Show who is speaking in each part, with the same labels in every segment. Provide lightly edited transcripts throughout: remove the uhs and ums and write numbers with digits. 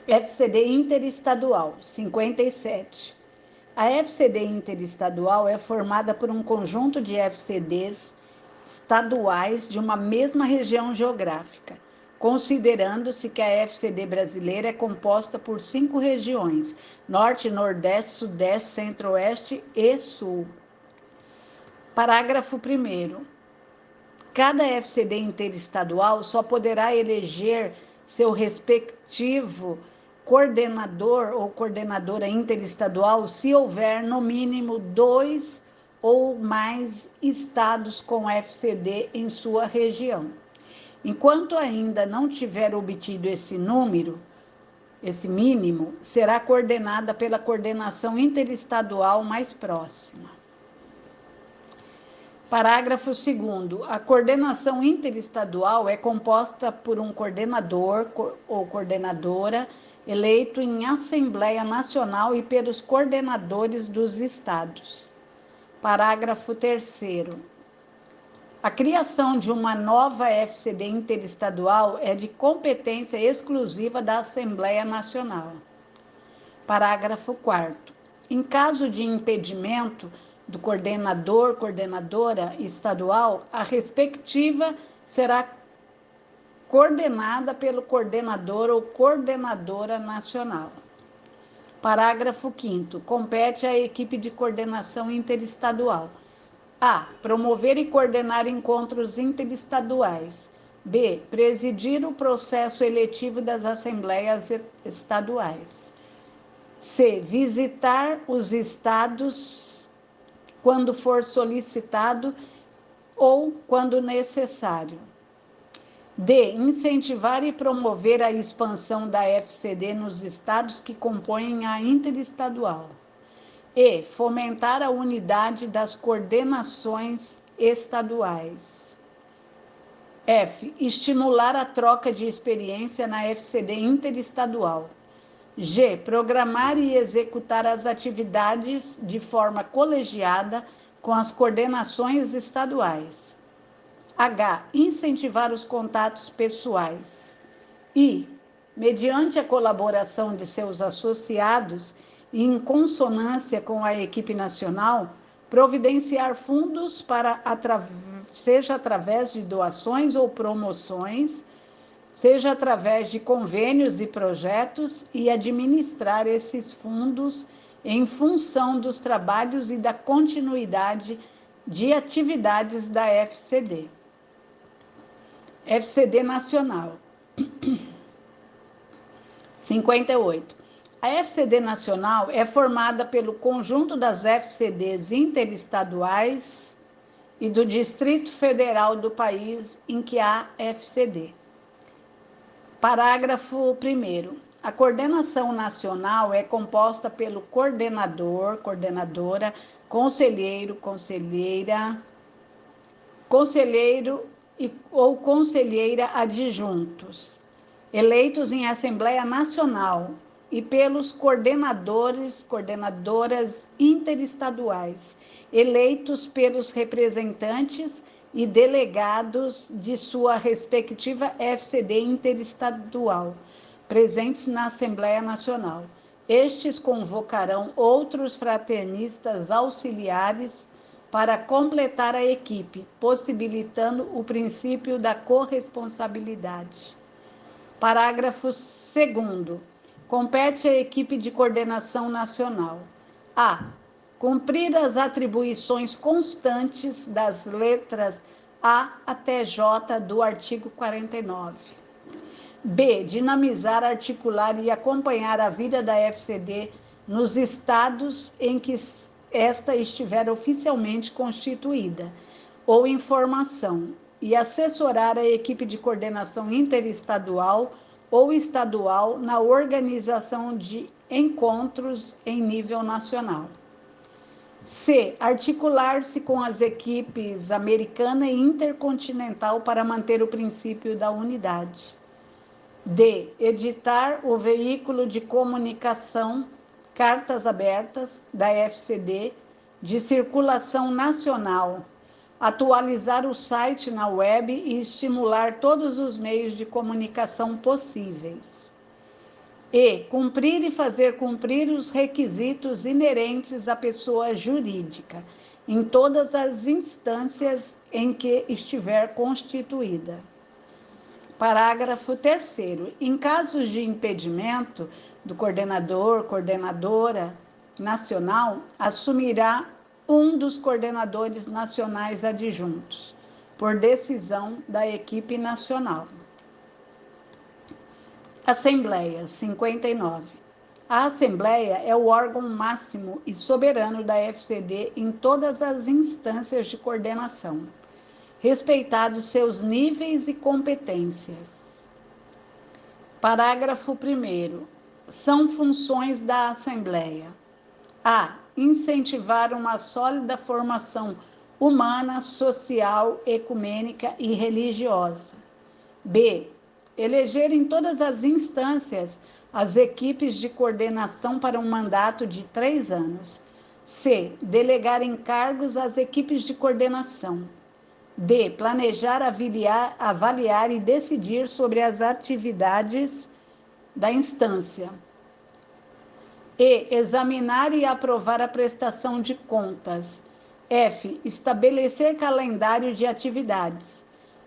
Speaker 1: FCD interestadual, 57. A FCD interestadual é formada por um conjunto de FCDs estaduais de uma mesma região geográfica, considerando-se que a FCD brasileira é composta por 5 regiões: Norte, Nordeste, Sudeste, Centro-Oeste e Sul. Parágrafo 1º. Cada FCD interestadual só poderá eleger seu respectivo coordenador ou coordenadora interestadual se houver, no mínimo, 2 ou mais estados com FCD em sua região. Enquanto ainda não tiver obtido esse número, esse mínimo, será coordenada pela coordenação interestadual mais próxima. Parágrafo 2º. A coordenação interestadual é composta por um coordenador ou coordenadora eleito em Assembleia Nacional e pelos coordenadores dos estados. Parágrafo 3º. A criação de uma nova FCD interestadual é de competência exclusiva da Assembleia Nacional. Parágrafo 4º. Em caso de impedimento do coordenador, coordenadora estadual, a respectiva será coordenada pelo coordenador ou coordenadora nacional. Parágrafo 5º. Compete à equipe de coordenação interestadual: a. Promover e coordenar encontros interestaduais. B. Presidir o processo eletivo das assembleias estaduais. C. Visitar os estados quando for solicitado ou quando necessário. D. Incentivar e promover a expansão da FCD nos estados que compõem a interestadual. E. Fomentar a unidade das coordenações estaduais. F. Estimular a troca de experiência na FCD interestadual. G. Programar e executar as atividades de forma colegiada com as coordenações estaduais. H. Incentivar os contatos pessoais. I. Mediante a colaboração de seus associados e em consonância com a equipe nacional, providenciar fundos para, seja através de doações ou promoções, seja através de convênios e projetos, e administrar esses fundos em função dos trabalhos e da continuidade de atividades da FCD. FCD Nacional. 58. A FCD Nacional é formada pelo conjunto das FCDs interestaduais e do Distrito Federal do país em que há FCD. Parágrafo 1º. A coordenação nacional é composta pelo coordenador, coordenadora, conselheiro, conselheira, conselheiro ou conselheira adjuntos, eleitos em Assembleia Nacional, e pelos coordenadores, coordenadoras interestaduais, eleitos pelos representantes e delegados de sua respectiva FCD interestadual, presentes na Assembleia Nacional. Estes convocarão outros fraternistas auxiliares para completar a equipe, possibilitando o princípio da corresponsabilidade. Parágrafo 2º. Compete à equipe de coordenação nacional: a. Cumprir as atribuições constantes das letras A até J do artigo 49. B. Dinamizar, articular e acompanhar a vida da FCD nos estados em que esta estiver oficialmente constituída ou em formação, e assessorar a equipe de coordenação interestadual ou estadual na organização de encontros em nível nacional. C. Articular-se com as equipes americana e intercontinental para manter o princípio da unidade. D. Editar o veículo de comunicação Cartas Abertas da FCD de circulação nacional, atualizar o site na web e estimular todos os meios de comunicação possíveis. E cumprir e fazer cumprir os requisitos inerentes à pessoa jurídica, em todas as instâncias em que estiver constituída. Parágrafo 3º. Em casos de impedimento do coordenador, coordenadora nacional, assumirá um dos coordenadores nacionais adjuntos, por decisão da equipe nacional. Assembleia 59. A Assembleia é o órgão máximo e soberano da FCD em todas as instâncias de coordenação, respeitados seus níveis e competências. Parágrafo 1º. São funções da Assembleia: a. Incentivar uma sólida formação humana, social, ecumênica e religiosa. B. Eleger em todas as instâncias as equipes de coordenação para um mandato de 3 anos. C. Delegar encargos às equipes de coordenação. D. Planejar, avaliar e decidir sobre as atividades da instância. E. Examinar e aprovar a prestação de contas. F. Estabelecer calendário de atividades.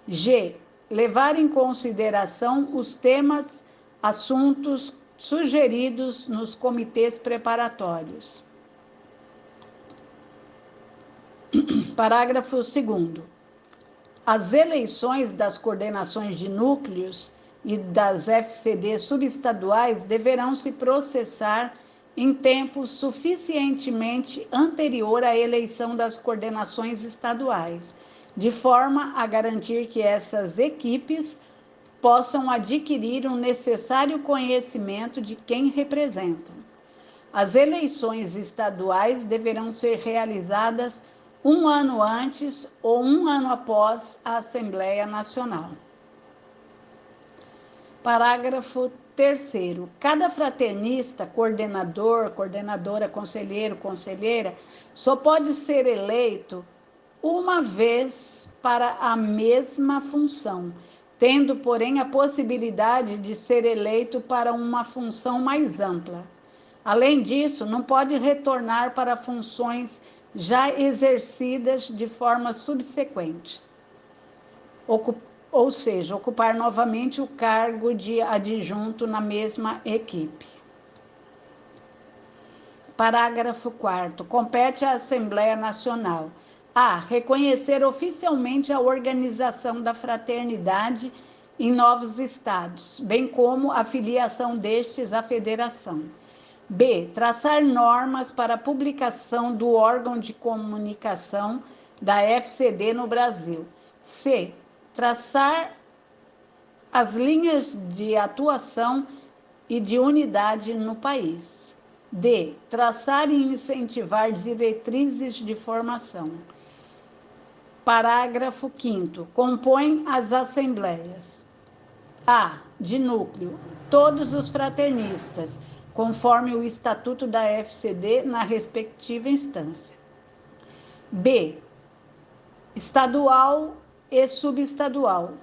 Speaker 1: G. Levar em consideração os temas, assuntos sugeridos nos comitês preparatórios. Parágrafo 2º. As eleições das coordenações de núcleos e das FCD subestaduais deverão se processar em tempo suficientemente anterior à eleição das coordenações estaduais, de forma a garantir que essas equipes possam adquirir um necessário conhecimento de quem representam. As eleições estaduais deverão ser realizadas 1 ano antes ou 1 ano após a Assembleia Nacional. Parágrafo 3º. Cada fraternista, coordenador, coordenadora, conselheiro, conselheira, só pode ser eleito uma vez para a mesma função, tendo, porém, a possibilidade de ser eleito para uma função mais ampla. Além disso, não pode retornar para funções já exercidas de forma subsequente, ou seja, ocupar novamente o cargo de adjunto na mesma equipe. Parágrafo 4º. Compete à Assembleia Nacional: a. Reconhecer oficialmente a organização da fraternidade em novos estados, bem como a filiação destes à federação. B. Traçar normas para a publicação do órgão de comunicação da FCD no Brasil. C. Traçar as linhas de atuação e de unidade no país. D. Traçar e incentivar diretrizes de formação. Parágrafo 5º. Compõem as assembleias: a. De núcleo, todos os fraternistas, conforme o estatuto da FCD na respectiva instância. B. Estadual e subestadual.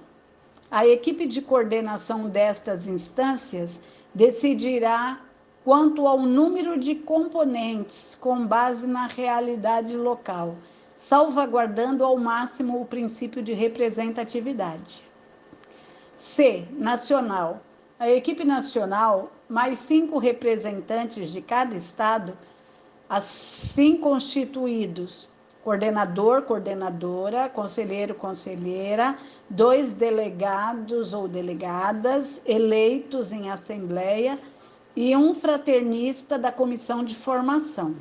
Speaker 1: A equipe de coordenação destas instâncias decidirá quanto ao número de componentes com base na realidade local, salvaguardando ao máximo o princípio de representatividade. C. Nacional. A equipe nacional, mais 5 representantes de cada estado, assim constituídos: coordenador, coordenadora, conselheiro, conselheira, 2 delegados ou delegadas eleitos em assembleia e um fraternista da comissão de formação.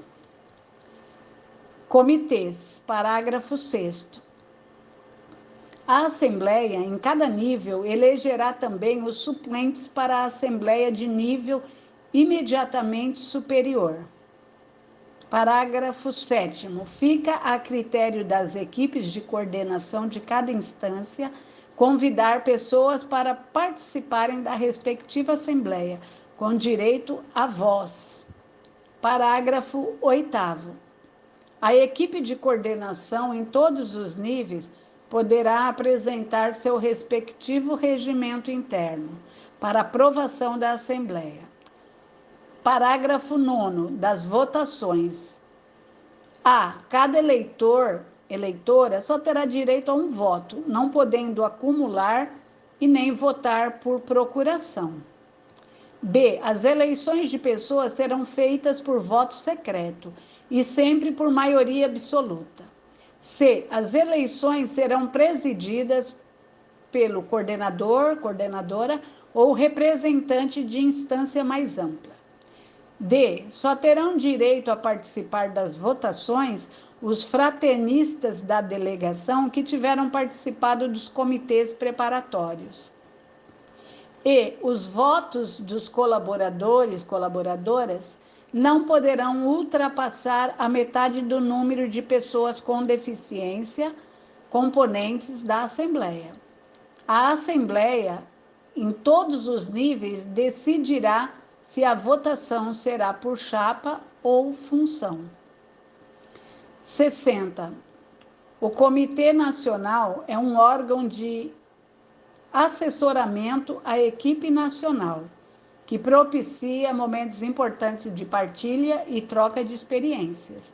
Speaker 1: Comitês. Parágrafo 6º. A Assembleia, em cada nível, elegerá também os suplentes para a Assembleia de nível imediatamente superior. Parágrafo 7º. Fica a critério das equipes de coordenação de cada instância convidar pessoas para participarem da respectiva Assembleia, com direito a voz. Parágrafo 8º. A equipe de coordenação em todos os níveis poderá apresentar seu respectivo regimento interno para aprovação da Assembleia. Parágrafo 9º das votações. A. Cada eleitora só terá direito a um voto, não podendo acumular e nem votar por procuração. B. As eleições de pessoas serão feitas por voto secreto e sempre por maioria absoluta. C. As eleições serão presididas pelo coordenador, coordenadora ou representante de instância mais ampla. D. Só terão direito a participar das votações os fraternistas da delegação que tiveram participado dos comitês preparatórios. E. Os votos dos colaboradores, colaboradoras, não poderão ultrapassar a metade do número de pessoas com deficiência componentes da Assembleia. A Assembleia, em todos os níveis, decidirá se a votação será por chapa ou função. 60. O Comitê Nacional é um órgão de assessoramento à equipe nacional, que propicia momentos importantes de partilha e troca de experiências.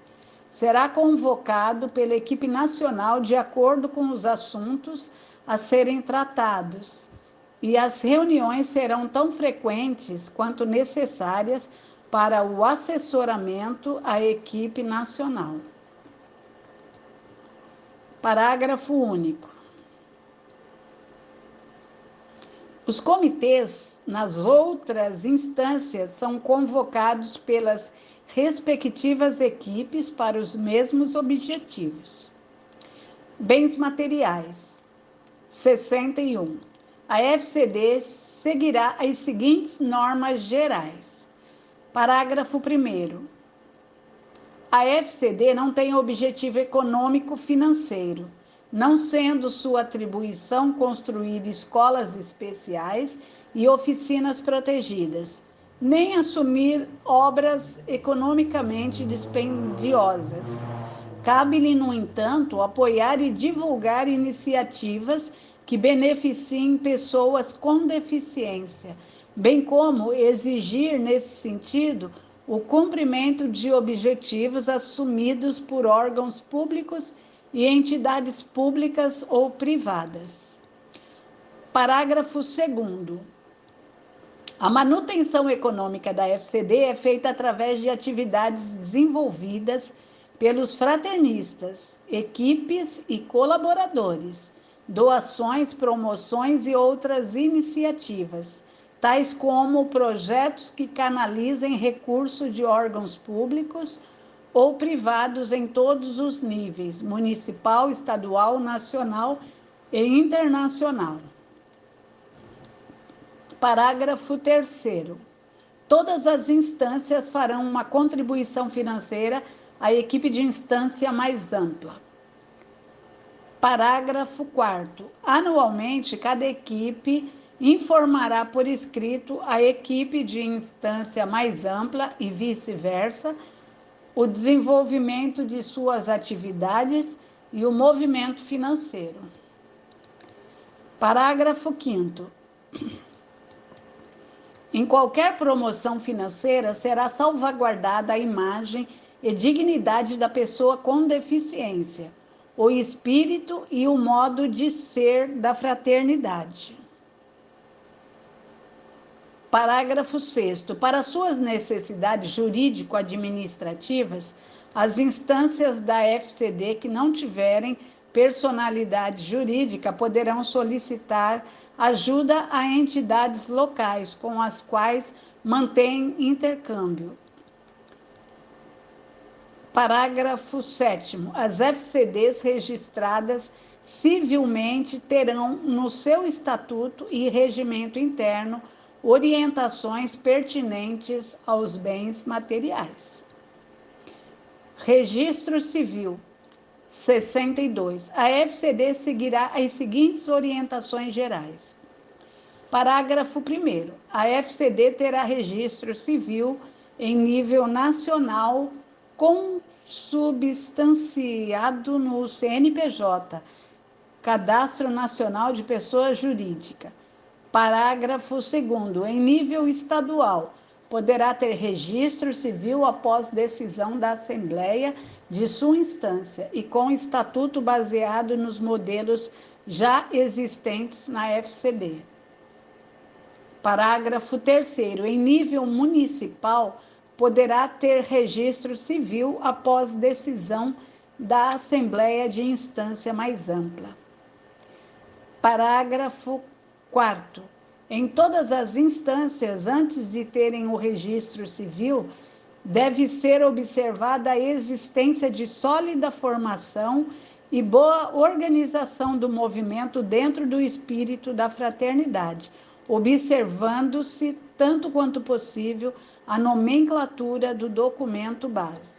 Speaker 1: Será convocado pela equipe nacional de acordo com os assuntos a serem tratados, e as reuniões serão tão frequentes quanto necessárias para o assessoramento à equipe nacional. Parágrafo único. Os comitês, nas outras instâncias, são convocados pelas respectivas equipes para os mesmos objetivos. Bens materiais. 61. A FCD seguirá as seguintes normas gerais. Parágrafo 1º. A FCD não tem objetivo econômico financeiro, não sendo sua atribuição construir escolas especiais e oficinas protegidas, nem assumir obras economicamente dispendiosas. Cabe-lhe, no entanto, apoiar e divulgar iniciativas que beneficiem pessoas com deficiência, bem como exigir, nesse sentido, o cumprimento de objetivos assumidos por órgãos públicos e entidades públicas ou privadas. Parágrafo 2º. A manutenção econômica da FCD é feita através de atividades desenvolvidas pelos fraternistas, equipes e colaboradores, doações, promoções e outras iniciativas, tais como projetos que canalizem recursos de órgãos públicos ou privados em todos os níveis, municipal, estadual, nacional e internacional. Parágrafo 3º. Todas as instâncias farão uma contribuição financeira à equipe de instância mais ampla. Parágrafo 4º. Anualmente, cada equipe informará por escrito a equipe de instância mais ampla e vice-versa o desenvolvimento de suas atividades e o movimento financeiro. Parágrafo 5º. Em qualquer promoção financeira, será salvaguardada a imagem e dignidade da pessoa com deficiência, o espírito e o modo de ser da fraternidade. Parágrafo 6º. Para suas necessidades jurídico-administrativas, as instâncias da FCD que não tiverem personalidade jurídica poderão solicitar ajuda a entidades locais com as quais mantêm intercâmbio. Parágrafo 7º. As FCDs registradas civilmente terão no seu estatuto e regimento interno orientações pertinentes aos bens materiais. Registro Civil. 62. A FCD seguirá as seguintes orientações gerais. Parágrafo 1º. A FCD terá registro civil em nível nacional consubstanciado no CNPJ, Cadastro Nacional de Pessoa Jurídica. Parágrafo 2º. Em nível estadual, poderá ter registro civil após decisão da Assembleia de sua instância e com estatuto baseado nos modelos já existentes na FCD. Parágrafo 3º. Em nível municipal, poderá ter registro civil após decisão da Assembleia de instância mais ampla. Parágrafo 4º. Em todas as instâncias, antes de terem o registro civil, deve ser observada a existência de sólida formação e boa organização do movimento dentro do espírito da fraternidade, observando-se, tanto quanto possível, a nomenclatura do documento base.